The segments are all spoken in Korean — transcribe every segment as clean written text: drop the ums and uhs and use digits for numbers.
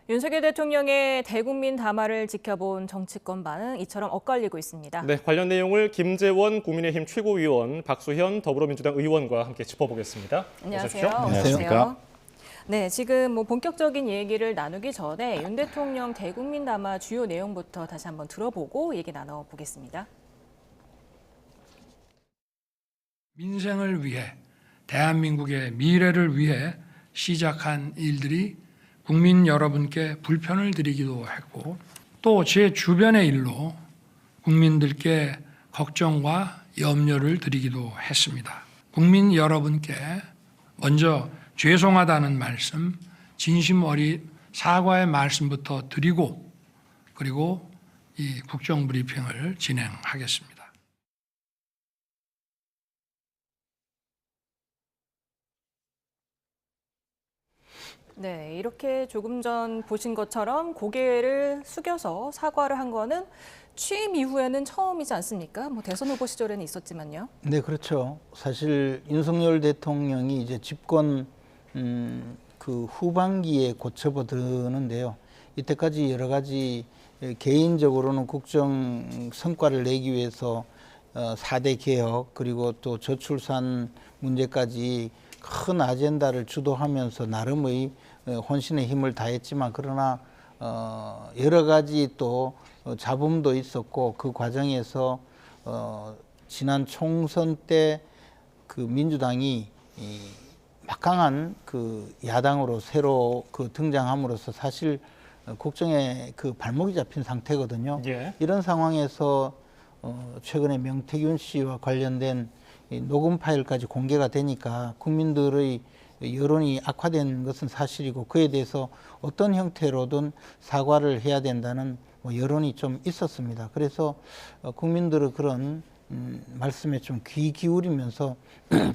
윤석열 대통령의 대국민 담화를 지켜본 정치권 반응 이처럼 엇갈리고 있습니다. 네, 관련 내용을 김재원 국민의힘 최고위원, 박수현 더불어민주당 의원과 함께 짚어보겠습니다. 안녕하세요. 안녕하십니까. 네, 지금 본격적인 얘기를 나누기 전에 윤 대통령 대국민 담화 주요 내용부터 다시 한번 들어보고 얘기 나눠보겠습니다. 민생을 위해, 대한민국의 미래를 위해 시작한 일들이 국민 여러분께 불편을 드리기도 했고 또 제 주변의 일로 국민들께 걱정과 염려를 드리기도 했습니다. 국민 여러분께 먼저 죄송하다는 말씀, 진심 어린 사과의 말씀부터 드리고 그리고 이 국정브리핑을 진행하겠습니다. 네, 이렇게 조금 전 보신 것처럼 고개를 숙여서 사과를 한 거는 취임 이후에는 처음이지 않습니까? 대선 후보 시절에는 있었지만요. 네, 그렇죠. 사실 윤석열 대통령이 이제 집권 그 후반기에 고쳐보드는데요. 이때까지 여러 가지 개인적으로는 국정 성과를 내기 위해서 4대 개혁 그리고 또 저출산 문제까지 큰 아젠다를 주도하면서 나름의 혼신의 힘을 다했지만 그러나 여러 가지 또 잡음도 있었고 그 과정에서 지난 총선 때 그 민주당이 막강한 그 야당으로 새로 그 등장함으로써 사실 국정에 그 발목이 잡힌 상태거든요. 예. 이런 상황에서 최근에 명태균 씨와 관련된 이 녹음 파일까지 공개가 되니까 국민들의 여론이 악화된 것은 사실이고 그에 대해서 어떤 형태로든 사과를 해야 된다는 여론이 좀 있었습니다. 그래서 국민들의 그런 말씀에 좀 귀 기울이면서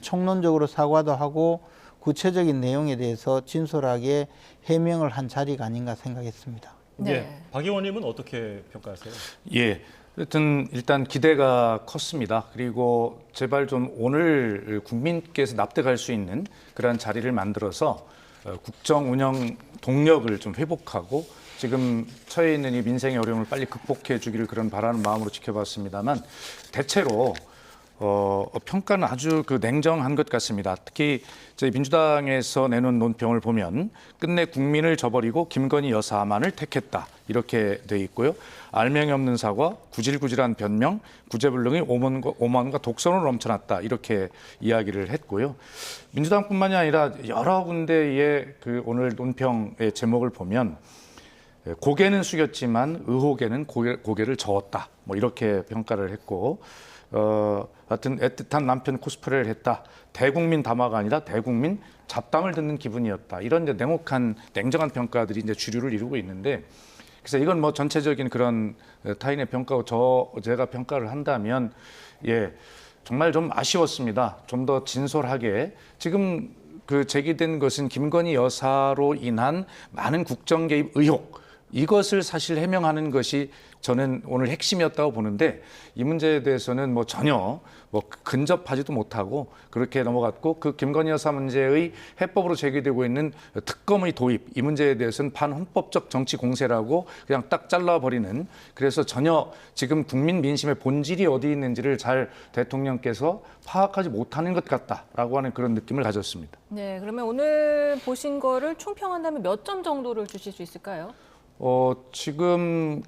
총론적으로 사과도 하고 구체적인 내용에 대해서 진솔하게 해명을 한 자리가 아닌가 생각했습니다. 네. 예, 박 의원님은 어떻게 평가하세요? 예. 하여튼 일단 기대가 컸습니다. 그리고 제발 좀 오늘 국민께서 납득할 수 있는 그런 자리를 만들어서 국정 운영 동력을 좀 회복하고 지금 처해 있는 이 민생의 어려움을 빨리 극복해 주기를 그런 바라는 마음으로 지켜봤습니다만 대체로 평가는 아주 냉정한 것 같습니다. 특히 저희 민주당에서 내놓은 논평을 보면 끝내 국민을 저버리고 김건희 여사만을 택했다 이렇게 돼 있고요. 알맹이 없는 사과, 구질구질한 변명, 구제불능이 오만과 독선으로 넘쳐났다 이렇게 이야기를 했고요. 민주당뿐만이 아니라 여러 군데의 그 오늘 논평의 제목을 보면 고개는 숙였지만 의혹에는 고개를 저었다 이렇게 평가를 했고. 하여튼 애틋한 남편 코스프레를 했다. 대국민 담화가 아니라 대국민 잡담을 듣는 기분이었다. 이런 이제 냉혹한 냉정한 평가들이 이제 주류를 이루고 있는데, 그래서 이건 전체적인 그런 타인의 평가고 제가 평가를 한다면 정말 좀 아쉬웠습니다. 좀 더 진솔하게 지금 제기된 것은 김건희 여사로 인한 많은 국정 개입 의혹. 이것을 사실 해명하는 것이 저는 오늘 핵심이었다고 보는데 이 문제에 대해서는 전혀 근접하지도 못하고 그렇게 넘어갔고 그 김건희 여사 문제의 해법으로 제기되고 있는 특검의 도입 이 문제에 대해서는 반헌법적 정치 공세라고 그냥 딱 잘라버리는 그래서 전혀 지금 국민 민심의 본질이 어디 있는지를 잘 대통령께서 파악하지 못하는 것 같다라고 하는 그런 느낌을 가졌습니다. 네, 그러면 오늘 보신 거를 총평한다면 몇 점 정도를 주실 수 있을까요? 지금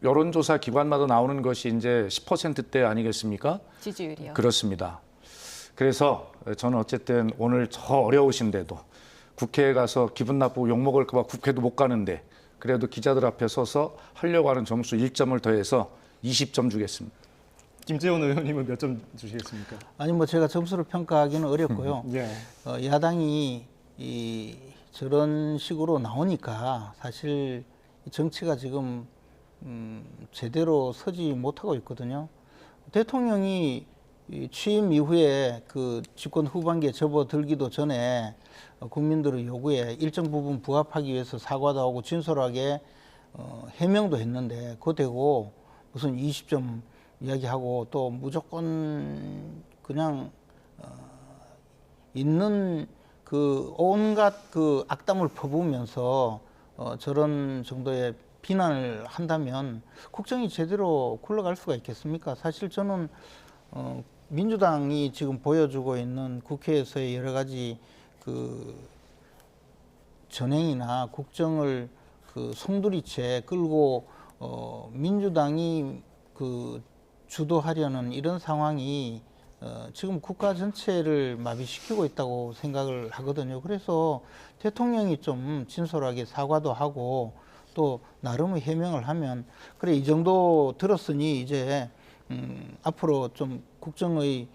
여론조사 기관마다 나오는 것이 이제 10%대 아니겠습니까? 지지율이요. 그렇습니다. 그래서 저는 어쨌든 오늘 저 어려우신데도 국회에 가서 기분 나쁘고 욕먹을까 봐 국회도 못 가는데 그래도 기자들 앞에 서서 하려고 하는 점수 1점을 더해서 20점 주겠습니다. 김재원 의원님은 몇 점 주시겠습니까? 아니 제가 점수를 평가하기는 어렵고요. 예. 야당이 저런 식으로 나오니까 사실 정치가 지금 제대로 서지 못하고 있거든요. 대통령이 취임 이후에 그 집권 후반기에 접어들기도 전에 국민들의 요구에 일정 부분 부합하기 위해서 사과도 하고 진솔하게 해명도 했는데 그거 되고 무슨 20점 이야기하고 또 무조건 그냥 있는 온갖 악담을 퍼부으면서 저런 정도의 비난을 한다면 국정이 제대로 굴러갈 수가 있겠습니까? 사실 저는 민주당이 지금 보여주고 있는 국회에서의 여러 가지 그 전행이나 국정을 그 송두리째 끌고 민주당이 그 주도하려는 이런 상황이 지금 국가 전체를 마비시키고 있다고 생각을 하거든요. 그래서 대통령이 좀 진솔하게 사과도 하고 또 나름의 해명을 하면 그래 이 정도 들었으니 이제 앞으로 좀 국정의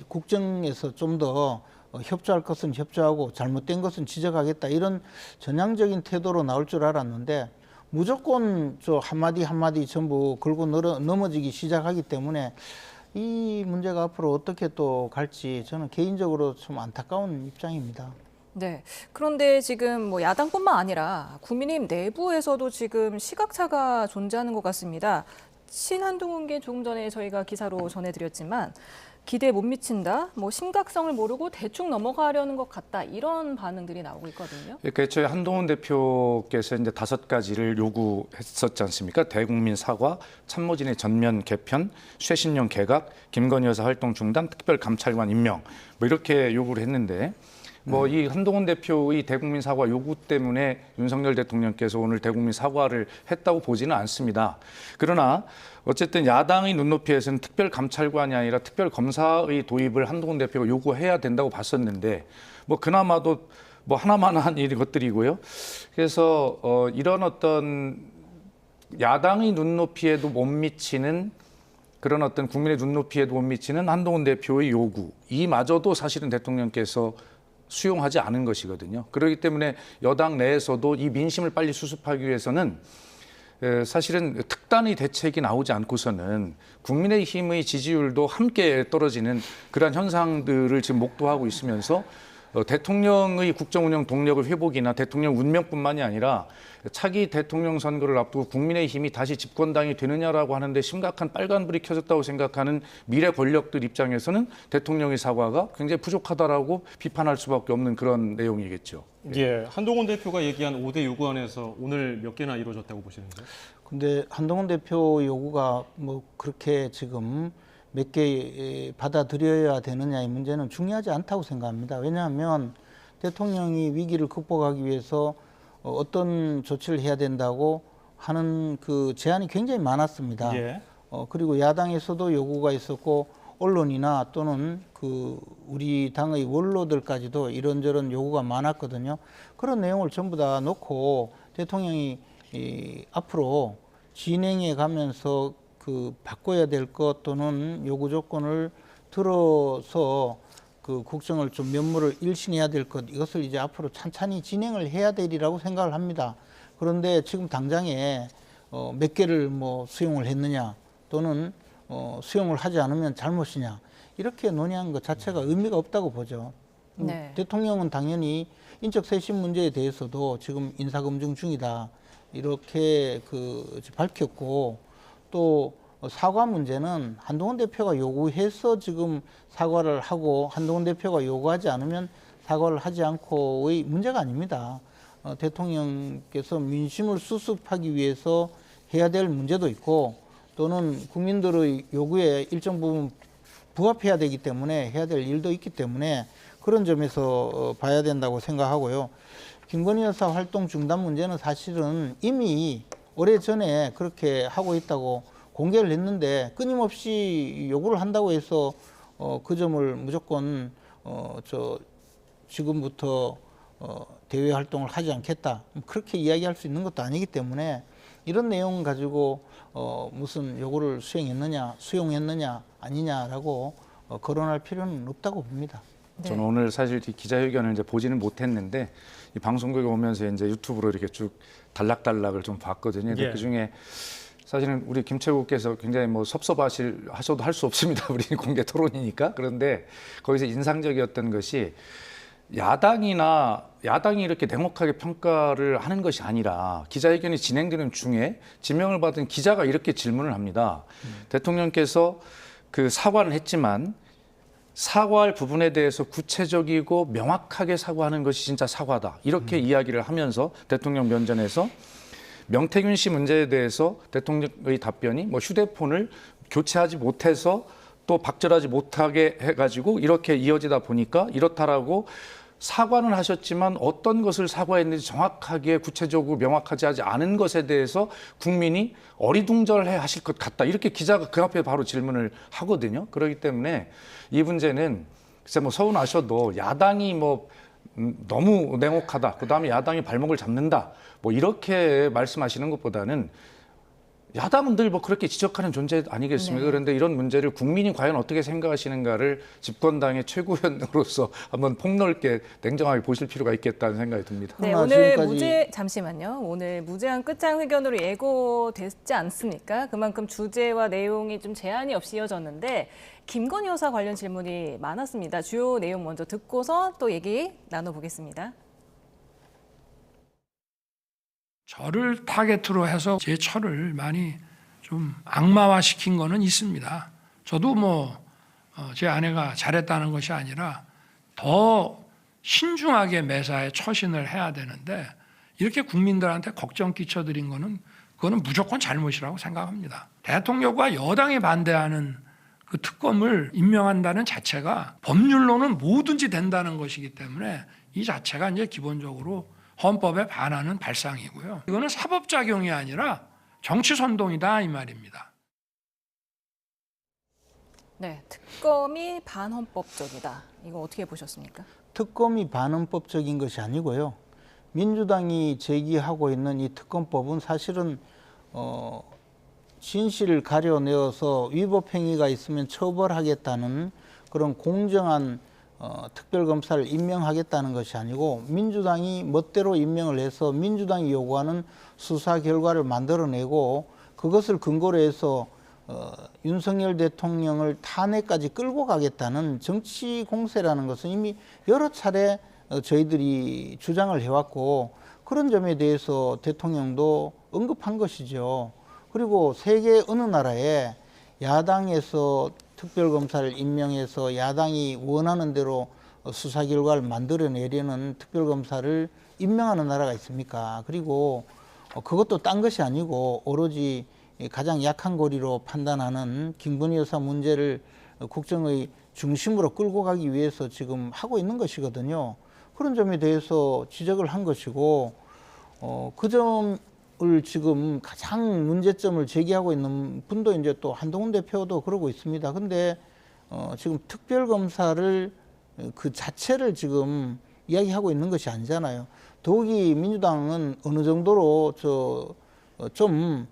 국정에서 좀 더 협조할 것은 협조하고 잘못된 것은 지적하겠다 이런 전향적인 태도로 나올 줄 알았는데 무조건 저 한마디 한마디 전부 걸고 넘어지기 시작하기 때문에 이 문제가 앞으로 어떻게 또 갈지 저는 개인적으로 좀 안타까운 입장입니다. 네. 그런데 지금 뭐 야당뿐만 아니라 국민의힘 내부에서도 지금 시각차가 존재하는 것 같습니다. 신한동훈계 조금 전에 저희가 기사로 전해드렸지만 기대에 못 미친다, 뭐 심각성을 모르고 대충 넘어가려는 것 같다 이런 반응들이 나오고 있거든요. 그러니까 애초에 한동훈 대표께서 이제 5가지를 요구했었지 않습니까? 대국민 사과, 참모진의 전면 개편, 쇄신령 개각, 김건희 여사 활동 중단, 특별감찰관 임명 뭐 이렇게 요구를 했는데 뭐 이 한동훈 대표의 대국민 사과 요구 때문에 윤석열 대통령께서 오늘 대국민 사과를 했다고 보지는 않습니다. 그러나 어쨌든 야당의 눈높이에서는 특별감찰관이 아니라 특별검사의 도입을 한동훈 대표가 요구해야 된다고 봤었는데 뭐 그나마도 뭐 하나만한 것들이고요. 그래서 이런 어떤 야당의 눈높이에도 못 미치는 그런 어떤 국민의 눈높이에도 못 미치는 한동훈 대표의 요구 이마저도 사실은 대통령께서 수용하지 않은 것이거든요. 그렇기 때문에 여당 내에서도 이 민심을 빨리 수습하기 위해서는 사실은 특단의 대책이 나오지 않고서는 국민의힘의 지지율도 함께 떨어지는 그러한 현상들을 지금 목도하고 있으면서 대통령의 국정운영 동력을 회복이나 대통령 운명뿐만이 아니라 차기 대통령 선거를 앞두고 국민의힘이 다시 집권당이 되느냐라고 하는데 심각한 빨간불이 켜졌다고 생각하는 미래 권력들 입장에서는 대통령의 사과가 굉장히 부족하다라고 비판할 수밖에 없는 그런 내용이겠죠. 예, 한동훈 대표가 얘기한 5대 요구안에서 오늘 몇 개나 이루어졌다고 보시는가요? 근데 한동훈 대표 요구가 뭐 그렇게 지금 몇 개 받아들여야 되느냐의 문제는 중요하지 않다고 생각합니다. 왜냐하면 대통령이 위기를 극복하기 위해서 어떤 조치를 해야 된다고 하는 그 제안이 굉장히 많았습니다. 예. 그리고 야당에서도 요구가 있었고 언론이나 또는 그 우리 당의 원로들까지도 이런저런 요구가 많았거든요. 그런 내용을 전부 다 놓고 대통령이 앞으로 진행해 가면서 그 바꿔야 될 것 또는 요구 조건을 들어서 그 국정을 좀 면모를 일신해야 될 것 이것을 이제 앞으로 찬찬히 진행을 해야 되리라고 생각을 합니다. 그런데 지금 당장에 몇 개를 뭐 수용을 했느냐 또는 수용을 하지 않으면 잘못이냐 이렇게 논의한 것 자체가 의미가 없다고 보죠. 네. 대통령은 당연히 인적 쇄신 문제에 대해서도 지금 인사검증 중이다 이렇게 밝혔고 또 사과 문제는 한동훈 대표가 요구해서 지금 사과를 하고 한동훈 대표가 요구하지 않으면 사과를 하지 않고의 문제가 아닙니다. 대통령께서 민심을 수습하기 위해서 해야 될 문제도 있고 또는 국민들의 요구에 일정 부분 부합해야 되기 때문에 해야 될 일도 있기 때문에 그런 점에서 봐야 된다고 생각하고요. 김건희 여사 활동 중단 문제는 사실은 이미 오래전에 그렇게 하고 있다고 공개를 했는데 끊임없이 요구를 한다고 해서 그 점을 무조건 지금부터 대외 활동을 하지 않겠다 그렇게 이야기할 수 있는 것도 아니기 때문에 이런 내용 가지고 무슨 요구를 수용했느냐 아니냐라고 거론할 필요는 없다고 봅니다. 네. 저는 오늘 사실 이 기자회견을 이제 보지는 못했는데 이 방송국에 오면서 이제 유튜브로 이렇게 쭉 단락단락을 좀 봤거든요. 근데 예. 그 중에 사실은 우리 김채국께서 굉장히 뭐 섭섭하셔도 할 수 없습니다. 우리 공개 토론이니까. 그런데 거기서 인상적이었던 것이 야당이 이렇게 냉혹하게 평가를 하는 것이 아니라 기자회견이 진행되는 중에 지명을 받은 기자가 이렇게 질문을 합니다. 대통령께서 그 사과는 했지만 사과할 부분에 대해서 구체적이고 명확하게 사과하는 것이 진짜 사과다. 이렇게 이야기를 하면서 대통령 면전에서 명태균 씨 문제에 대해서 대통령의 답변이 뭐 휴대폰을 교체하지 못해서 또 박절하지 못하게 해가지고 이렇게 이어지다 보니까 이렇다라고 사과는 하셨지만 어떤 것을 사과했는지 정확하게 구체적으로 명확하지 하지 않은 것에 대해서 국민이 어리둥절해 하실 것 같다. 이렇게 기자가 그 앞에 바로 질문을 하거든요. 그렇기 때문에 이 문제는 글쎄 뭐 서운하셔도 야당이 뭐 너무 냉혹하다. 그다음에 야당이 발목을 잡는다. 뭐 이렇게 말씀하시는 것보다는 야당은 늘 뭐 그렇게 지적하는 존재 아니겠습니까? 네. 그런데 이런 문제를 국민이 과연 어떻게 생각하시는가를 집권당의 최고위원으로서 한번 폭넓게 냉정하게 보실 필요가 있겠다는 생각이 듭니다. 네, 그러나 오늘 지금까지- 잠시만요. 오늘 무제한 끝장 회견으로 예고됐지 않습니까? 그만큼 주제와 내용이 좀 제한이 없이 이어졌는데 김건희 여사 관련 질문이 많았습니다. 주요 내용 먼저 듣고서 또 얘기 나눠보겠습니다. 저를 타겟으로 해서 제 처를 많이 좀 악마화시킨 거는 있습니다. 저도 뭐 제 아내가 잘했다는 것이 아니라 더 신중하게 매사에 처신을 해야 되는데 이렇게 국민들한테 걱정 끼쳐드린 거는 그거는 무조건 잘못이라고 생각합니다. 대통령과 여당이 반대하는 그 특검을 임명한다는 자체가 법률로는 뭐든지 된다는 것이기 때문에 이 자체가 이제 기본적으로 헌법에 반하는 발상이고요. 이거는 사법작용이 아니라 정치 선동이다 이 말입니다. 네, 특검이 반헌법적이다. 이거 어떻게 보셨습니까? 특검이 반헌법적인 것이 아니고요. 민주당이 제기하고 있는 이 특검법은 사실은 진실을 가려내어서 위법 행위가 있으면 처벌하겠다는 그런 공정한 특별검사를 임명하겠다는 것이 아니고 민주당이 멋대로 임명을 해서 민주당이 요구하는 수사 결과를 만들어내고 그것을 근거로 해서 윤석열 대통령을 탄핵까지 끌고 가겠다는 정치 공세라는 것은 이미 여러 차례 저희들이 주장을 해왔고 그런 점에 대해서 대통령도 언급한 것이죠. 그리고 세계 어느 나라에 야당에서 특별검사를 임명해서 야당이 원하는 대로 수사 결과를 만들어내려는 특별검사를 임명하는 나라가 있습니까? 그리고 그것도 딴 것이 아니고 오로지 가장 약한 고리로 판단하는 김건희 여사 문제를 국정의 중심으로 끌고 가기 위해서 지금 하고 있는 것이거든요. 그런 점에 대해서 지적을 한 것이고 그 점을 지금 가장 문제점을 제기하고 있는 분도 이제 또 한동훈 대표도 그러고 있습니다. 근데 지금 특별검사를 그 자체를 지금 이야기하고 있는 것이 아니잖아요. 더욱이 민주당은 어느 정도로 좀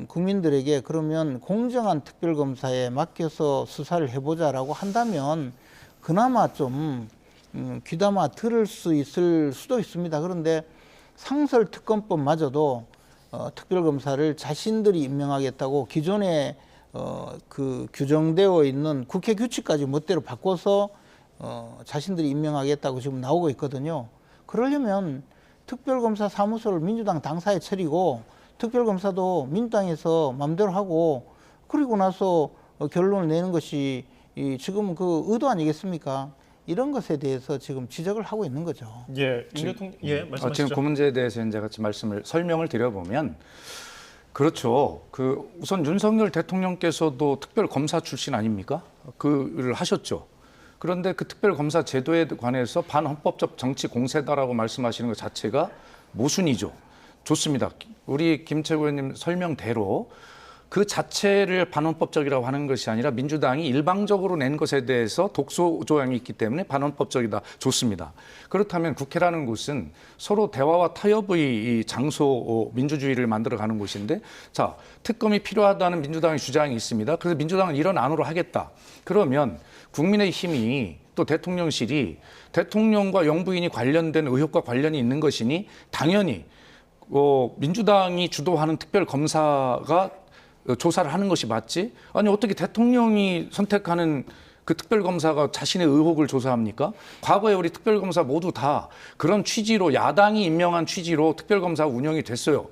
국민들에게 그러면 공정한 특별검사에 맡겨서 수사를 해보자라고 한다면 그나마 좀 귀담아 들을 수 있을 수도 있습니다. 그런데 상설특검법마저도 특별검사를 자신들이 임명하겠다고 기존에 그 규정되어 있는 국회 규칙까지 멋대로 바꿔서 자신들이 임명하겠다고 지금 나오고 있거든요. 그러려면 특별검사 사무소를 민주당 당사에 차리고 특별검사도 민주당에서 마음대로 하고 그리고 나서 결론을 내는 것이 지금 그 의도 아니겠습니까? 이런 것에 대해서 지금 지적을 하고 있는 거죠. 예, 임 대통령, 예, 말씀하시죠. 지금 그 문제에 대해서 이제 같이 설명을 드려보면 그렇죠. 그 우선 윤석열 대통령께서도 특별검사 출신 아닙니까? 그를 하셨죠. 그런데 그 특별검사 제도에 관해서 반헌법적 정치 공세다라고 말씀하시는 것 자체가 모순이죠. 좋습니다. 우리 김 최고위원님 설명대로 그 자체를 반헌법적이라고 하는 것이 아니라 민주당이 일방적으로 낸 것에 대해서 독소 조항이 있기 때문에 반헌법적이다. 좋습니다. 그렇다면 국회라는 곳은 서로 대화와 타협의 장소 민주주의를 만들어가는 곳인데 자, 특검이 필요하다는 민주당의 주장이 있습니다. 그래서 민주당은 이런 안으로 하겠다. 그러면 국민의힘이 또 대통령실이 대통령과 영부인이 관련된 의혹과 관련이 있는 것이니 당연히 민주당이 주도하는 특별검사가 조사를 하는 것이 맞지? 아니 어떻게 대통령이 선택하는 그 특별검사가 자신의 의혹을 조사합니까? 과거에 우리 특별검사 모두 다 그런 취지로 야당이 임명한 취지로 특별검사가 운영이 됐어요.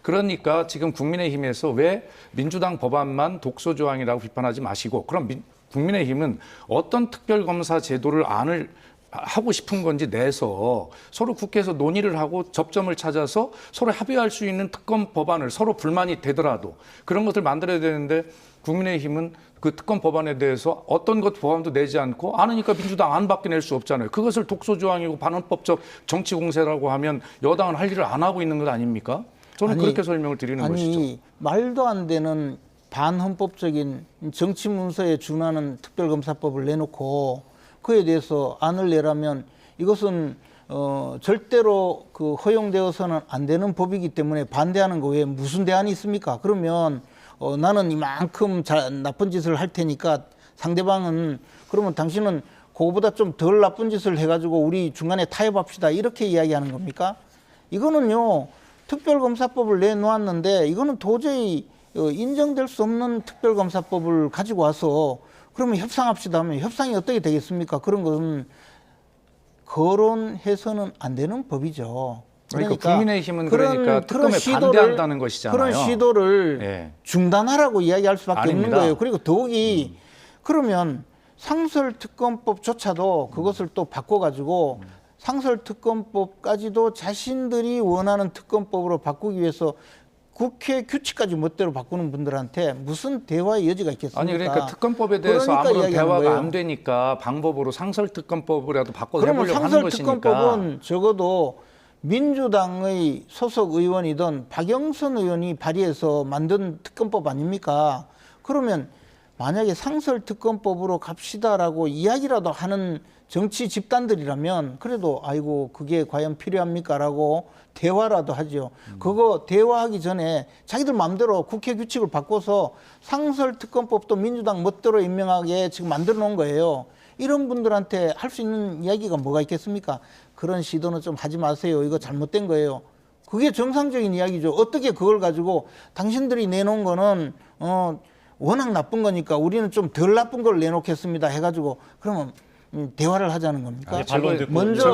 그러니까 지금 국민의힘에서 왜 민주당 법안만 독소조항이라고 비판하지 마시고 그럼 국민의힘은 어떤 특별검사 제도를 안을 하고 싶은 건지 내서 서로 국회에서 논의를 하고 접점을 찾아서 서로 합의할 수 있는 특검 법안을 서로 불만이 되더라도 그런 것을 만들어야 되는데 국민의힘은 그 특검 법안에 대해서 어떤 것 법안도 내지 않고 안으니까 민주당 안밖에 낼 수 없잖아요. 그것을 독소조항이고 반헌법적 정치 공세라고 하면 여당은 할 일을 안 하고 있는 것 아닙니까? 저는 그렇게 설명을 드리는 것이죠. 말도 안 되는 반헌법적인 정치 문서에 준하는 특별검사법을 내놓고 그에 대해서 안을 내라면 이것은 절대로 그 허용되어서는 안 되는 법이기 때문에 반대하는 거 외에 무슨 대안이 있습니까? 그러면 나는 이만큼 나쁜 짓을 할 테니까 상대방은 그러면 당신은 그거보다 좀 덜 나쁜 짓을 해가지고 우리 중간에 타협합시다 이렇게 이야기하는 겁니까? 이거는요 특별검사법을 내놓았는데 이거는 도저히 인정될 수 없는 특별검사법을 가지고 와서 그러면 협상합시다 하면 협상이 어떻게 되겠습니까? 그런 것은 거론해서는 안 되는 법이죠. 그러니까 국민의힘은 그러니까 특검에 반대한다는 것이잖아요. 그런 시도를 예. 중단하라고 이야기할 수밖에 아닙니다. 없는 거예요. 그리고 더욱이 그러면 상설특검법조차도 그것을 또 바꿔가지고 상설특검법까지도 자신들이 원하는 특검법으로 바꾸기 위해서 국회 규칙까지 멋대로 바꾸는 분들한테 무슨 대화의 여지가 있겠습니까? 아니 그러니까 특검법에 대해서 그러니까 아무런 대화가 거예요. 안 되니까 방법으로 상설특검법이라도 바꿔서 그러면 해보려고 하는 것이니까. 상설특검법은 적어도 민주당의 소속 의원이던 박영선 의원이 발의해서 만든 특검법 아닙니까? 그러면 만약에 상설특검법으로 갑시다라고 이야기라도 하는 정치 집단들이라면 그래도 아이고 그게 과연 필요합니까라고 대화라도 하죠. 그거 대화하기 전에 자기들 마음대로 국회 규칙을 바꿔서 상설특검법도 민주당 멋대로 임명하게 지금 만들어 놓은 거예요. 이런 분들한테 할 수 있는 이야기가 뭐가 있겠습니까? 그런 시도는 좀 하지 마세요. 이거 잘못된 거예요. 그게 정상적인 이야기죠. 어떻게 그걸 가지고 당신들이 내놓은 거는 워낙 나쁜 거니까 우리는 좀 덜 나쁜 걸 내놓겠습니다 해가지고 그러면 대화를 하자는 겁니까? 아니, 반론 듣고 먼저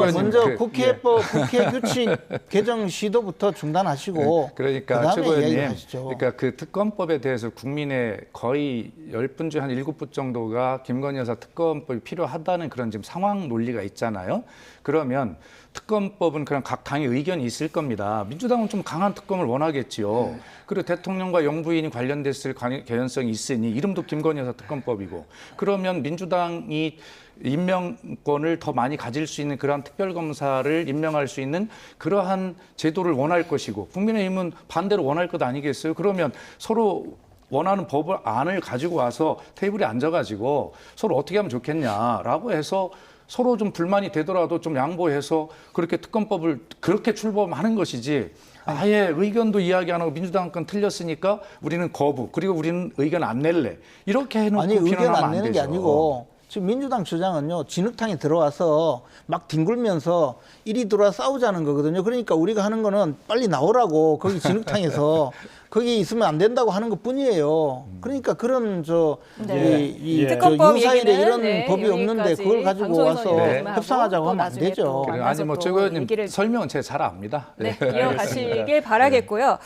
국회의원님, 국회 규칙 개정 시도부터 중단하시고 그러니까 그다음에 최고위원님, 이야기하시죠. 그러니까 그 특검법에 대해서 국민의 거의 10분 중 한 7분 정도가 김건희 여사 특검법이 필요하다는 그런 지금 상황 논리가 있잖아요. 그러면 특검법은 그냥 각 당의 의견이 있을 겁니다. 민주당은 좀 강한 특검을 원하겠지요. 그리고 대통령과 영부인이 관련됐을 개연성이 있으니 이름도 김건희 여사 특검법이고 그러면 민주당이 임명권을 더 많이 가질 수 있는 그러한 특별검사를 임명할 수 있는 그러한 제도를 원할 것이고 국민의힘은 반대로 원할 것 아니겠어요? 그러면 서로 원하는 법안을 가지고 와서 테이블에 앉아가지고 서로 어떻게 하면 좋겠냐라고 해서 서로 좀 불만이 되더라도 좀 양보해서 그렇게 특검법을 그렇게 출범하는 것이지 아예 의견도 이야기 안 하고 민주당 건 틀렸으니까 우리는 거부 그리고 우리는 의견 안 낼래 이렇게 해놓고 아니 의견 비난하면 안 내는 게 되죠. 아니고 지금 민주당 주장은요 진흙탕에 들어와서 막 뒹굴면서 이리 들어와 싸우자는 거거든요. 그러니까 우리가 하는 거는 빨리 나오라고 거기 진흙탕에서 거기 있으면 안 된다고 하는 것 뿐이에요. 그러니까 그런 특검법 유사일에 얘기는 이런 법이 없는데 그걸 가지고 와서 네. 협상하자고 하면 안 되죠. 그래, 아니 뭐 최고위원님 설명은 제가 잘 압니다. 네, 이어가시길 바라겠고요.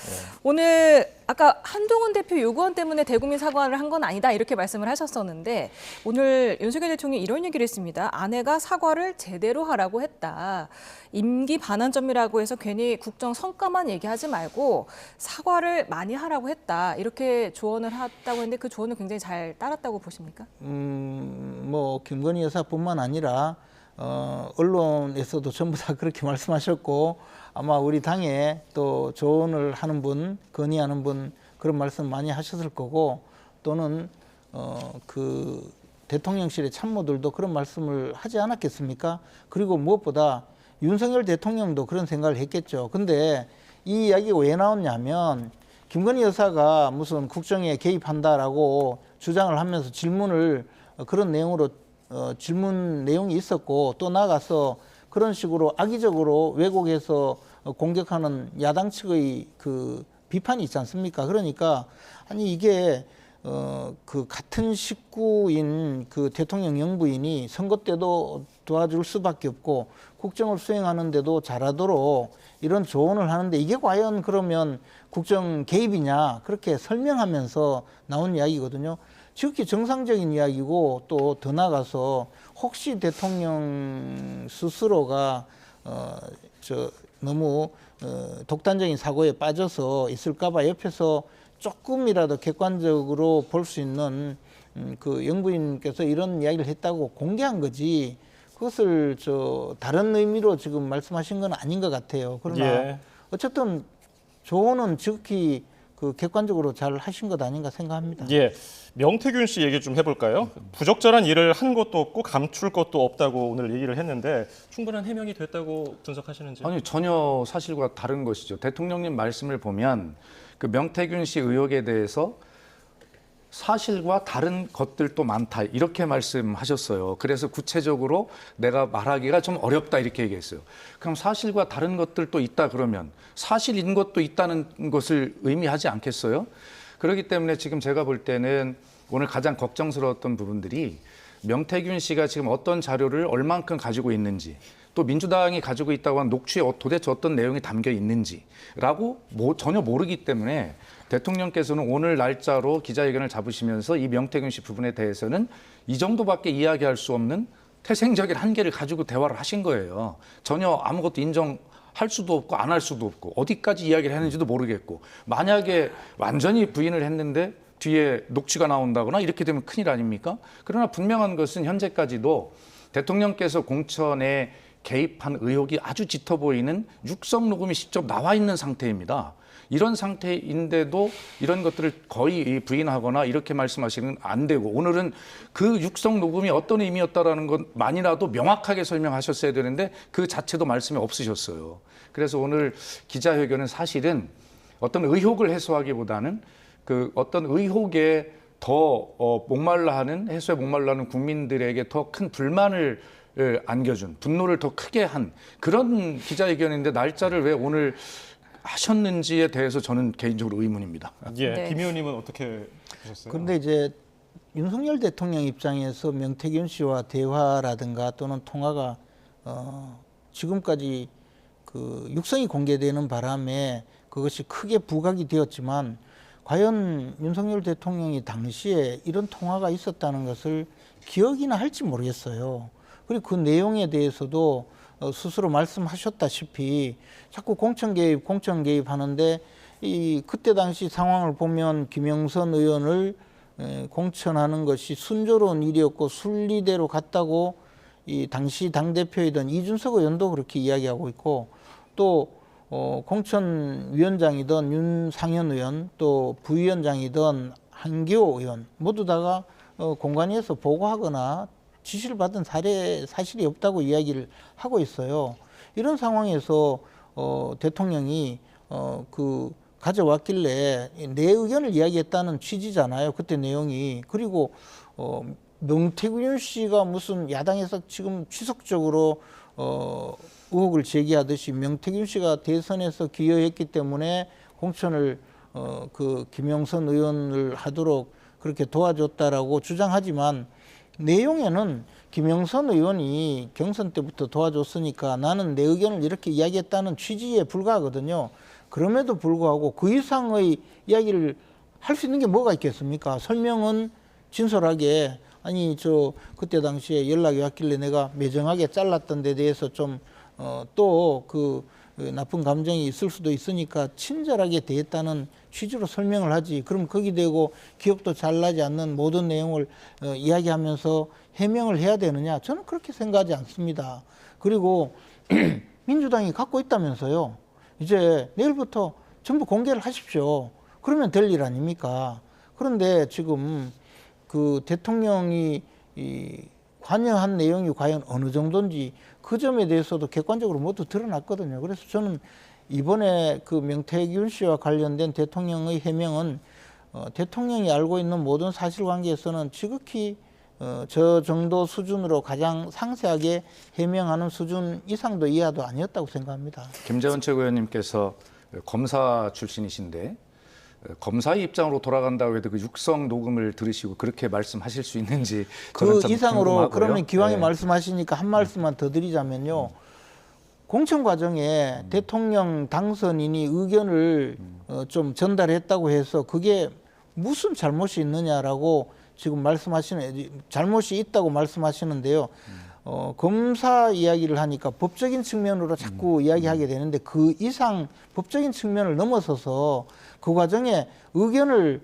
오늘 아까 한동훈 대표 요구안 때문에 대국민 사과를 한 건 아니다 이렇게 말씀을 하셨었는데 오늘 윤석열 대통령이 이런 얘기를 했습니다. 아내가 사과를 제대로 하라고 했다. 임기 반환점이라고 해서 괜히 국정 성과만 얘기하지 말고 사과를 많이 하라고 했다. 이렇게 조언을 했다고 했는데 그 조언을 굉장히 잘 따랐다고 보십니까? 뭐 김건희 여사뿐만 아니라 언론에서도 전부 다 그렇게 말씀하셨고 아마 우리 당에 또 조언을 하는 분, 건의하는 분 그런 말씀 많이 하셨을 거고 또는 그 대통령실의 참모들도 그런 말씀을 하지 않았겠습니까? 그리고 무엇보다 윤석열 대통령도 그런 생각을 했겠죠. 근데 이 이야기가 왜 나왔냐면 김건희 여사가 무슨 국정에 개입한다라고 주장을 하면서 질문을 그런 내용으로 질문 내용이 있었고 또 나가서 그런 식으로 악의적으로 왜곡해서 공격하는 야당 측의 그 비판이 있지 않습니까? 그러니까 아니 이게 그 같은 식구인 그 대통령 영부인이 선거 때도 도와줄 수밖에 없고 국정을 수행하는데도 잘하도록 이런 조언을 하는데 이게 과연 그러면 국정 개입이냐 그렇게 설명하면서 나온 이야기거든요. 지극히 정상적인 이야기고 또 더 나아가서 혹시 대통령 스스로가 너무 독단적인 사고에 빠져서 있을까봐 옆에서 조금이라도 객관적으로 볼 수 있는 그 영부인께서 이런 이야기를 했다고 공개한 거지 그것을 다른 의미로 지금 말씀하신 건 아닌 것 같아요. 그러나 예. 어쨌든 조언은 지극히 그 객관적으로 잘 하신 것 아닌가 생각합니다. 예, 명태균 씨 얘기 좀 해볼까요? 부적절한 일을 한 것도 없고 감출 것도 없다고 오늘 얘기를 했는데 충분한 해명이 됐다고 분석하시는지? 아니 전혀 사실과 다른 것이죠. 대통령님 말씀을 보면 그 명태균 씨 의혹에 대해서 사실과 다른 것들도 많다 이렇게 말씀하셨어요. 그래서 구체적으로 내가 말하기가 좀 어렵다 이렇게 얘기했어요. 그럼 사실과 다른 것들도 있다 그러면 사실인 것도 있다는 것을 의미하지 않겠어요? 그렇기 때문에 지금 제가 볼 때는 오늘 가장 걱정스러웠던 부분들이 명태균 씨가 지금 어떤 자료를 얼만큼 가지고 있는지 또 민주당이 가지고 있다고 한 녹취에 도대체 어떤 내용이 담겨 있는지라고 전혀 모르기 때문에 대통령께서는 오늘 날짜로 기자회견을 잡으시면서 이 명태균 씨 부분에 대해서는 이 정도밖에 이야기할 수 없는 태생적인 한계를 가지고 대화를 하신 거예요. 전혀 아무것도 인정할 수도 없고 안 할 수도 없고 어디까지 이야기를 했는지도 모르겠고 만약에 완전히 부인을 했는데 뒤에 녹취가 나온다거나 이렇게 되면 큰일 아닙니까? 그러나 분명한 것은 현재까지도 대통령께서 공천에 개입한 의혹이 아주 짙어 보이는 육성 녹음이 직접 나와 있는 상태입니다. 이런 상태인데도 이런 것들을 거의 부인하거나 이렇게 말씀하시는 안 되고 오늘은 그 육성 녹음이 어떤 의미였다라는 것만이라도 명확하게 설명하셨어야 되는데 그 자체도 말씀이 없으셨어요. 그래서 오늘 기자회견은 사실은 어떤 의혹을 해소하기보다는 그 어떤 의혹에 더 목말라하는 해소에 목말라하는 국민들에게 더 큰 불만을 안겨준 분노를 더 크게 한 그런 기자회견인데 날짜를 왜 오늘 하셨는지에 대해서 저는 개인적으로 의문입니다. 예, 네. 김 의원님은 어떻게 보셨어요? 그런데 이제 윤석열 대통령 입장에서 명태균 씨와 대화라든가 또는 통화가 지금까지 그 육성이 공개되는 바람에 그것이 크게 부각이 되었지만 과연 윤석열 대통령이 당시에 이런 통화가 있었다는 것을 기억이나 할지 모르겠어요. 그리고 그 내용에 대해서도 스스로 말씀하셨다시피 자꾸 공천 개입 하는데 그때 당시 상황을 보면 김영선 의원을 공천하는 것이 순조로운 일이었고 순리대로 갔다고 이 당시 당대표이던 이준석 의원도 그렇게 이야기하고 있고 또 공천위원장이던 윤상현 의원 또 부위원장이던 한기호 의원 모두 다가 공관위에서 보고하거나 지시를 받은 사실이 없다고 이야기를 하고 있어요. 이런 상황에서 대통령이 가져왔길래 내 의견을 이야기했다는 취지잖아요. 그때 내용이. 그리고 명태균 씨가 무슨 야당에서 지금 지속적으로 의혹을 제기하듯이 명태균 씨가 대선에서 기여했기 때문에 공천을 그 김영선 의원을 하도록 그렇게 도와줬다라고 주장하지만 내용에는 김영선 의원이 경선 때부터 도와줬으니까 나는 내 의견을 이렇게 이야기했다는 취지에 불과하거든요. 그럼에도 불구하고 그 이상의 이야기를 할 수 있는 게 뭐가 있겠습니까? 설명은 진솔하게 아니 그때 당시에 연락이 왔길래 내가 매정하게 잘랐던 데 대해서 좀 또 그 나쁜 감정이 있을 수도 있으니까 친절하게 대했다는 취지로 설명을 하지. 그럼 거기 대고 기억도 잘 나지 않는 모든 내용을 이야기하면서 해명을 해야 되느냐? 저는 그렇게 생각하지 않습니다. 그리고 민주당이 갖고 있다면서요. 이제 내일부터 전부 공개를 하십시오. 그러면 될 일 아닙니까? 그런데 지금 그 대통령이 관여한 내용이 과연 어느 정도인지 그 점에 대해서도 객관적으로 모두 드러났거든요. 그래서 저는 이번에 그 명태균 씨와 관련된 대통령의 해명은 대통령이 알고 있는 모든 사실관계에서는 지극히 저 정도 수준으로 가장 상세하게 해명하는 수준 이상도 이하도 아니었다고 생각합니다. 김재원 최고위원님께서 검사 출신이신데 검사의 입장으로 돌아간다고 해도 그 육성 녹음을 들으시고 그렇게 말씀하실 수 있는지 저는 그 참 이상으로 궁금하고요. 그러면 기왕에 네. 말씀하시니까 한 말씀만 더 드리자면요. 공천 과정에 대통령 당선인이 의견을 좀 전달했다고 해서 그게 무슨 잘못이 있느냐라고 지금 말씀하시는 잘못이 있다고 말씀하시는데요. 검사 이야기를 하니까 법적인 측면으로 자꾸 이야기하게 되는데 그 이상 법적인 측면을 넘어서서 그 과정에 의견을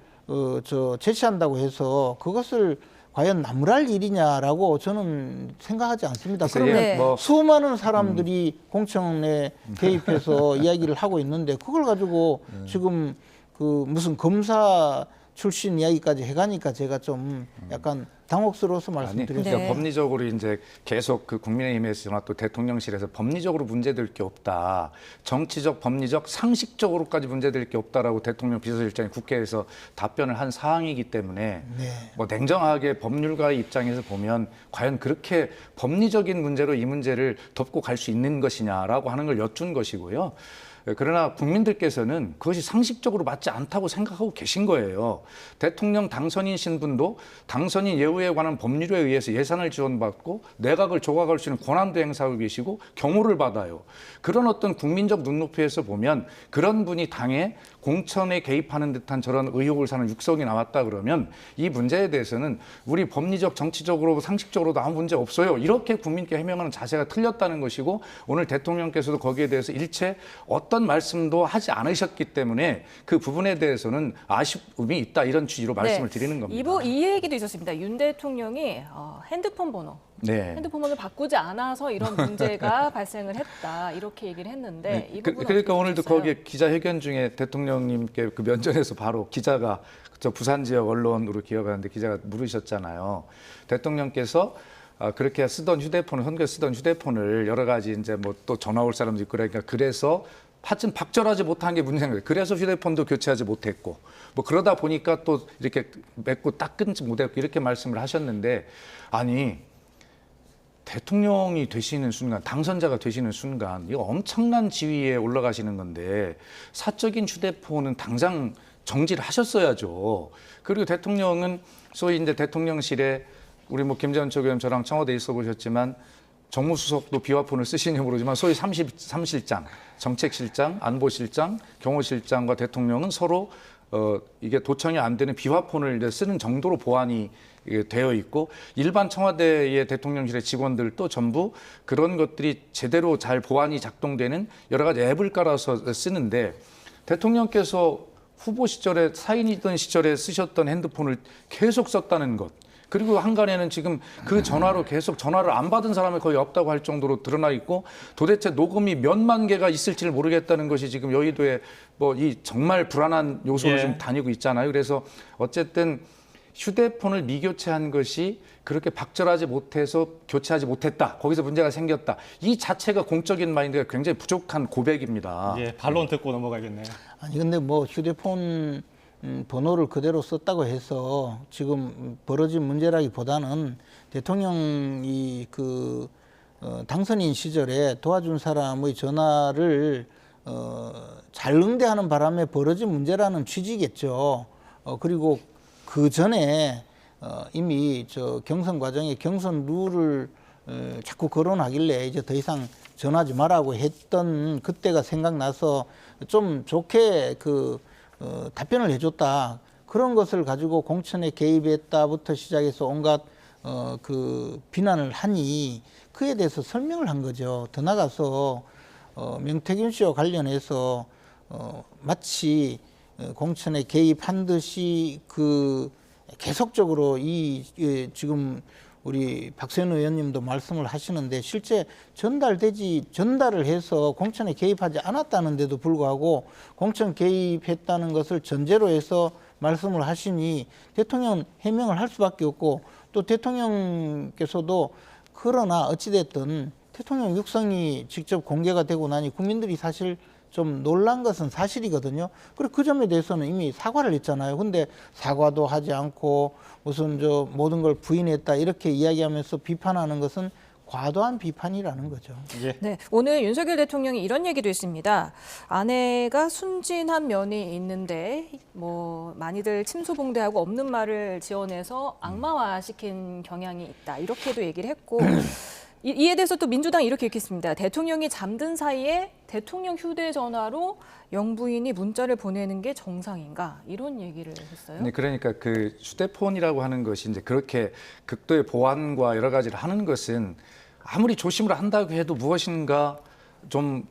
제시한다고 해서 그것을 과연 나무랄 일이냐라고 저는 생각하지 않습니다. 글쎄, 그러면 네. 뭐 수많은 사람들이 공청에 개입해서 이야기를 하고 있는데 그걸 가지고 지금 그 무슨 검사 출신 이야기까지 해가니까 제가 좀 약간 당혹스러워서 말씀드렸습니다. 네. 그러니까 법리적으로 이제 계속 그 국민의힘에서나 또 대통령실에서 법리적으로 문제될 게 없다. 정치적, 법리적, 상식적으로까지 문제될 게 없다라고 대통령 비서실장이 국회에서 답변을 한 사항이기 때문에 네. 뭐 냉정하게 법률가의 입장에서 보면 과연 그렇게 법리적인 문제로 이 문제를 덮고 갈 수 있는 것이냐라고 하는 걸 여쭌 것이고요. 그러나 국민들께서는 그것이 상식적으로 맞지 않다고 생각하고 계신 거예요. 대통령 당선인신 분도 당선인 예우에 관한 법률에 의해서 예산을 지원받고 내각을 조각할 수 있는 권한도 행사하고 계시고 경호를 받아요. 그런 어떤 국민적 눈높이에서 보면 그런 분이 당에 공천에 개입하는 듯한 저런 의혹을 사는 육성이 나왔다 그러면 이 문제에 대해서는 우리 법리적, 정치적으로, 상식적으로도 아무 문제 없어요. 이렇게 국민께 해명하는 자세가 틀렸다는 것이고 오늘 대통령께서도 거기에 대해서 일체 어떤 말씀도 하지 않으셨기 때문에 그 부분에 대해서는 아쉬움이 있다 이런 취지로 말씀을 드리는 겁니다. 이 얘기도 있었습니다. 윤 대통령이 핸드폰 번호 네. 핸드폰 번호를 바꾸지 않아서 이런 문제가 발생을 했다 이렇게 얘기를 했는데 이 부분은 그러니까 어떻게 오늘도 보셨어요? 거기에 기자회견 중에 대통령님께 그 면전에서 바로 기자가 저 부산 지역 언론으로 기억하는데 기자가 물으셨잖아요. 대통령께서 그렇게 쓰던 휴대폰을 선거에 쓰던 휴대폰을 여러 가지 이제 뭐 또 전화 올 사람도 있고 그러니까 그래서 하여튼 박절하지 못한 게 문제인 거예요. 그래서 휴대폰도 교체하지 못했고 뭐 그러다 보니까 또 이렇게 맺고 딱 끊지 못했고 이렇게 말씀을 하셨는데 아니 대통령이 되시는 순간, 당선자가 되시는 순간 이거 엄청난 지위에 올라가시는 건데 사적인 휴대폰은 당장 정지를 하셨어야죠. 그리고 대통령은 소위 이제 대통령실에 우리 뭐 김재원 최고위원 저랑 청와대에 있어 보셨지만 정무수석도 비화폰을 쓰시는지 모르지만 소위 33실장, 정책실장, 안보실장, 경호실장과 대통령은 서로 이게 도청이 안 되는 비화폰을 이제 쓰는 정도로 보안이 되어 있고 일반 청와대의 대통령실의 직원들도 전부 그런 것들이 제대로 잘 보안이 작동되는 여러 가지 앱을 깔아서 쓰는데 대통령께서 후보 시절에 사인이던 시절에 쓰셨던 핸드폰을 계속 썼다는 것. 그리고 한간에는 지금 그 전화로 계속 전화를 안 받은 사람이 거의 없다고 할 정도로 드러나 있고 도대체 녹음이 몇만 개가 있을지를 모르겠다는 것이 지금 여의도에 뭐 이 정말 불안한 요소로 예. 좀 다니고 있잖아요. 그래서 어쨌든 휴대폰을 미교체한 것이 그렇게 박절하지 못해서 교체하지 못했다. 거기서 문제가 생겼다. 이 자체가 공적인 마인드가 굉장히 부족한 고백입니다. 예, 반론 듣고 넘어가겠네요. 아니 근데 뭐 휴대폰 번호를 그대로 썼다고 해서 지금 벌어진 문제라기보다는 대통령이 그 당선인 시절에 도와준 사람의 전화를 잘 응대하는 바람에 벌어진 문제라는 취지겠죠. 그리고 그 전에 이미 저 경선 과정에 경선 룰을 자꾸 거론하길래 이제 더 이상 전하지 말라고 했던 그때가 생각나서 좀 좋게 그 답변을 해줬다. 그런 것을 가지고 공천에 개입했다부터 시작해서 온갖 그 비난을 하니 그에 대해서 설명을 한 거죠. 더 나가서 명태균 씨와 관련해서 마치 공천에 개입한 듯이 그 계속적으로 지금 우리 박세현 의원님도 말씀을 하시는데 실제 전달을 해서 공천에 개입하지 않았다는데도 불구하고 공천 개입했다는 것을 전제로 해서 말씀을 하시니 대통령 해명을 할 수밖에 없고 또 대통령께서도 그러나 어찌됐든 대통령 육성이 직접 공개가 되고 나니 국민들이 사실 좀 놀란 것은 사실이거든요. 그리고 그 점에 대해서는 이미 사과를 했잖아요. 근데 사과도 하지 않고 무슨 모든 걸 부인했다 이렇게 이야기하면서 비판하는 것은 과도한 비판이라는 거죠. 예. 네, 오늘 윤석열 대통령이 이런 얘기도 했습니다. 아내가 순진한 면이 있는데 뭐 많이들 침소봉대하고 없는 말을 지어내서 악마화시킨 경향이 있다. 이렇게도 얘기를 했고 이에 대해서 또 민주당이 이렇게 읽겠습니다. 대통령이 잠든 사이에 대통령 휴대전화로 영부인이 문자를 보내는 게 정상인가? 이런 얘기를 했어요. 네, 그러니까 그 휴대폰이라고 하는 것이 이제 그렇게 극도의 보안과 여러 가지를 하는 것은 아무리 조심을 한다고 해도 무엇인가 좀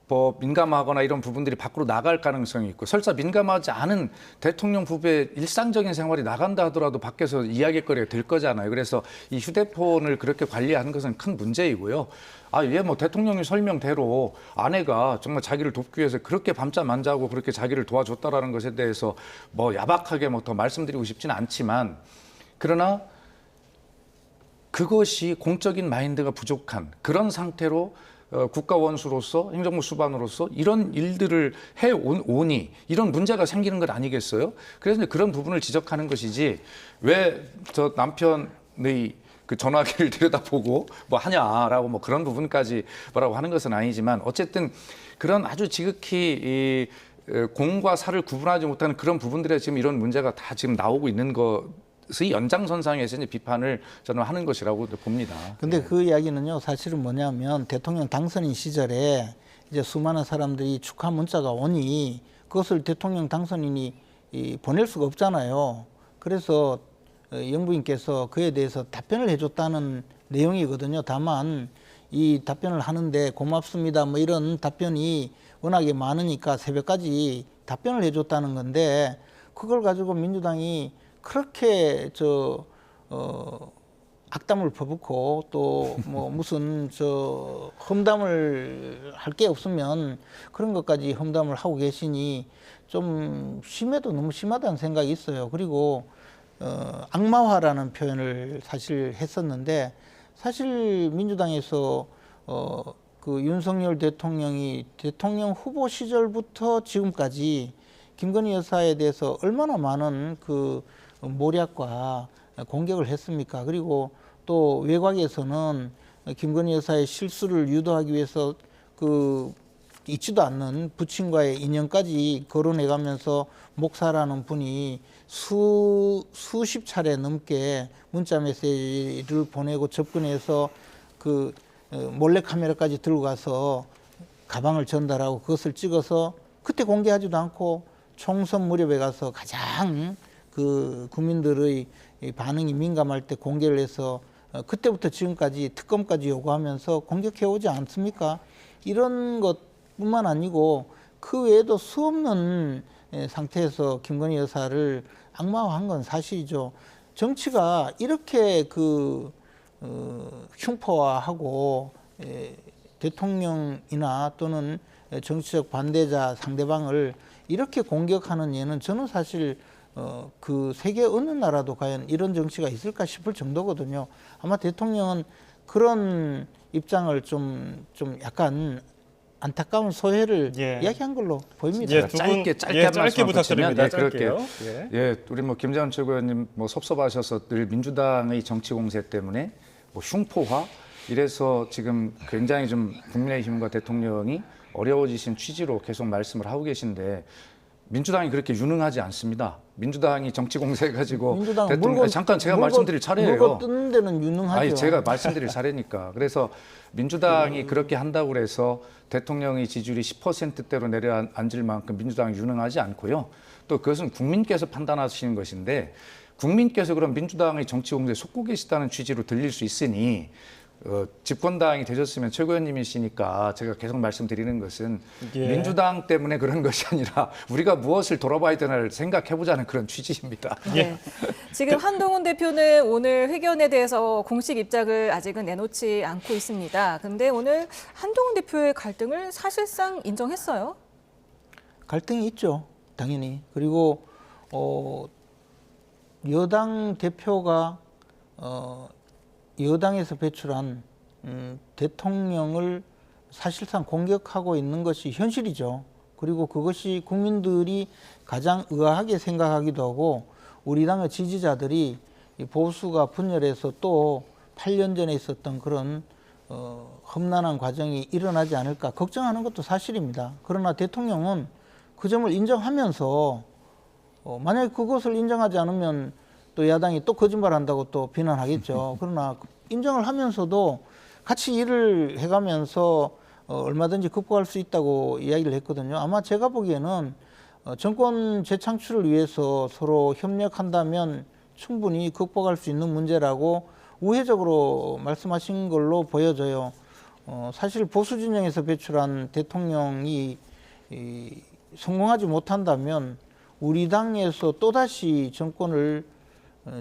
뭐 민감하거나 이런 부분들이 밖으로 나갈 가능성이 있고, 설사 민감하지 않은 대통령 후보의 일상적인 생활이 나간다 하더라도 밖에서 이야기거리가 될 거잖아요. 그래서 이 휴대폰을 그렇게 관리하는 것은 큰 문제이고요. 얘 뭐 대통령의 설명대로 아내가 정말 자기를 돕기 위해서 그렇게 밤잠 안 자고 그렇게 자기를 도와줬다라는 것에 대해서 뭐 야박하게 뭐 더 말씀드리고 싶지는 않지만, 그러나 그것이 공적인 마인드가 부족한 그런 상태로 국가 원수로서 행정부 수반으로서 이런 일들을 해오니 이런 문제가 생기는 것 아니겠어요? 그래서 그런 부분을 지적하는 것이지, 왜 저 남편의 그 전화기를 들여다보고 뭐 하냐라고 뭐 그런 부분까지 뭐라고 하는 것은 아니지만, 어쨌든 그런 아주 지극히 공과 사를 구분하지 못하는 그런 부분들에 지금 이런 문제가 다 지금 나오고 있는 것의 연장선상에서 이제 비판을 저는 하는 것이라고 봅니다. 근데 그 이야기는요, 사실은 뭐냐면 대통령 당선인 시절에 이제 수많은 사람들이 축하 문자가 오니 그것을 대통령 당선인이 보낼 수가 없잖아요. 그래서 영부인께서 그에 대해서 답변을 해줬다는 내용이거든요. 다만 이 답변을 하는데 고맙습니다 뭐 이런 답변이 워낙에 많으니까 새벽까지 답변을 해줬다는 건데, 그걸 가지고 민주당이 그렇게 악담을 퍼붓고 또 뭐 무슨 험담을 할 게 없으면 그런 것까지 험담을 하고 계시니 좀 심해도 너무 심하다는 생각이 있어요. 그리고 악마화라는 표현을 사실 했었는데, 사실 민주당에서 그 윤석열 대통령이 대통령 후보 시절부터 지금까지 김건희 여사에 대해서 얼마나 많은 그 모략과 공격을 했습니까? 그리고 또 외곽에서는 김건희 여사의 실수를 유도하기 위해서 그 있지도 않는 부친과의 인연까지 거론해가면서 목사라는 분이 수십 차례 넘게 문자 메시지를 보내고 접근해서 그 몰래 카메라까지 들고 가서 가방을 전달하고 그것을 찍어서 그때 공개하지도 않고 총선 무렵에 가서 가장 그 국민들의 반응이 민감할 때 공개를 해서 그때부터 지금까지 특검까지 요구하면서 공격해오지 않습니까? 이런 것뿐만 아니고 그 외에도 수없는 상태에서 김건희 여사를 악마화한 건 사실이죠. 정치가 이렇게 그 흉포화하고 대통령이나 또는 정치적 반대자 상대방을 이렇게 공격하는 예는 저는 사실 그 세계 어느 나라도 과연 이런 정치가 있을까 싶을 정도거든요. 아마 대통령은 그런 입장을 좀 약간 안타까운 소회를 이야기한 걸로 보입니다. 예, 짧게 짧게 부탁드립니다. 그럴게요. 예. 예, 우리 뭐 김재원 최고위원님 뭐 섭섭하셔서 늘 민주당의 정치 공세 때문에 뭐 흉포화 이래서 지금 굉장히 좀 국민의힘과 대통령이 어려워지신 취지로 계속 말씀을 하고 계신데, 민주당이 그렇게 유능하지 않습니다. 민주당이 정치 공세 가지고 대통령 잠깐 제가 말씀드릴 차례예요. 물고 뜯는 데는 유능하죠. 아니 제가 말씀드릴 차례니까. 그래서 민주당이 그렇게 한다고 그래서 대통령의 지지율이 10%대로 내려앉을 만큼 민주당이 유능하지 않고요. 또 그것은 국민께서 판단하시는 것인데, 국민께서 그럼 민주당의 정치 공세에 속고 계시다는 취지로 들릴 수 있으니 집권당이 되셨으면 최고위원님이시니까 제가 계속 말씀드리는 것은 민주당 때문에 그런 것이 아니라 우리가 무엇을 돌아봐야 되나를 생각해보자는 그런 취지입니다. 네. 지금 한동훈 대표는 오늘 회견에 대해서 공식 입장을 아직은 내놓지 않고 있습니다. 그런데 오늘 한동훈 대표의 갈등을 사실상 인정했어요. 갈등이 있죠, 당연히. 그리고 여당 대표가 여당에서 배출한 대통령을 사실상 공격하고 있는 것이 현실이죠. 그리고 그것이 국민들이 가장 의아하게 생각하기도 하고, 우리 당의 지지자들이 보수가 분열해서 또 8년 전에 있었던 그런 험난한 과정이 일어나지 않을까 걱정하는 것도 사실입니다. 그러나 대통령은 그 점을 인정하면서 만약에 그것을 인정하지 않으면 또 야당이 또 거짓말한다고 또 비난하겠죠. 그러나 인정을 하면서도 같이 일을 해가면서 얼마든지 극복할 수 있다고 이야기를 했거든요. 아마 제가 보기에는 정권 재창출을 위해서 서로 협력한다면 충분히 극복할 수 있는 문제라고 우회적으로 말씀하신 걸로 보여져요. 사실 보수 진영에서 배출한 대통령이 성공하지 못한다면 우리 당에서 또다시 정권을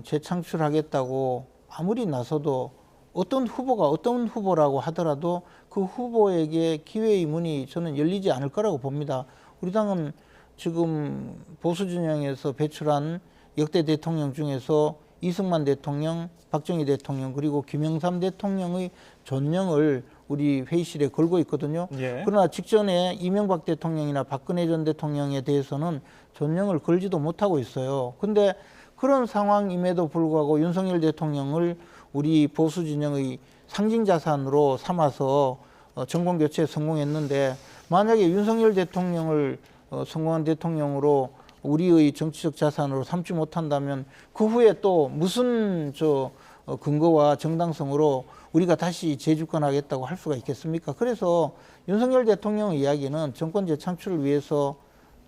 재창출하겠다고 아무리 나서도 어떤 후보가 어떤 후보라고 하더라도 그 후보에게 기회의 문이 저는 열리지 않을 거라고 봅니다. 우리 당은 지금 보수 진영에서 배출한 역대 대통령 중에서 이승만 대통령, 박정희 대통령 그리고 김영삼 대통령의 존령을 우리 회의실에 걸고 있거든요. 예. 그러나 직전에 이명박 대통령이나 박근혜 전 대통령에 대해서는 존령을 걸지도 못하고 있어요. 근데 그런 상황임에도 불구하고 윤석열 대통령을 우리 보수 진영의 상징 자산으로 삼아서 정권 교체에 성공했는데 만약에 윤석열 대통령을 성공한 대통령으로 우리의 정치적 자산으로 삼지 못한다면 그 후에 또 무슨 근거와 정당성으로 우리가 다시 재집권하겠다고 할 수가 있겠습니까? 그래서 윤석열 대통령의 이야기는 정권 재창출을 위해서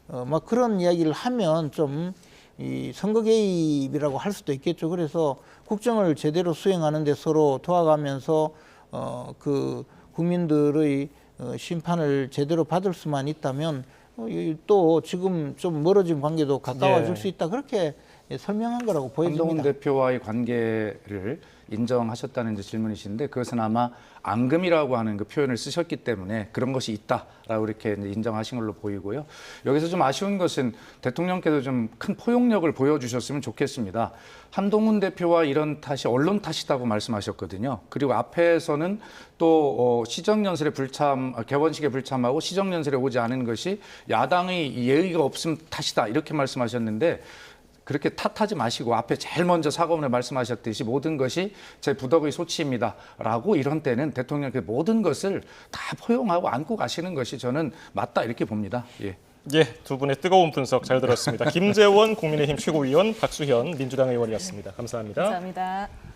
막 그런 이야기를 하면 좀 이 선거 개입이라고 할 수도 있겠죠. 그래서 국정을 제대로 수행하는 데 서로 도와가면서 그 국민들의 심판을 제대로 받을 수만 있다면 또 지금 좀 멀어진 관계도 가까워질 예. 수 있다. 그렇게 설명한 거라고 보여집니다. 한동훈 대표와의 관계를 인정하셨다는 이제 질문이신데 그것은 아마 앙금이라고 하는 그 표현을 쓰셨기 때문에 그런 것이 있다라고 이렇게 이제 인정하신 걸로 보이고요. 여기서 좀 아쉬운 것은 대통령께서 좀 큰 포용력을 보여주셨으면 좋겠습니다. 한동훈 대표와 이런 탓이 언론 탓이다고 말씀하셨거든요. 그리고 앞에서는 또 시정연설에 개원식에 불참하고 시정연설에 오지 않은 것이 야당의 예의가 없음 탓이다 이렇게 말씀하셨는데 그렇게 탓하지 마시고 앞에 제일 먼저 사과문에 말씀하셨듯이 모든 것이 제 부덕의 소치입니다라고 이런 때는 대통령께 모든 것을 다 포용하고 안고 가시는 것이 저는 맞다 이렇게 봅니다. 예. 예, 두 분의 뜨거운 분석 잘 들었습니다. 김재원 국민의힘 최고위원, 박수현 민주당 의원이었습니다. 감사합니다. 감사합니다.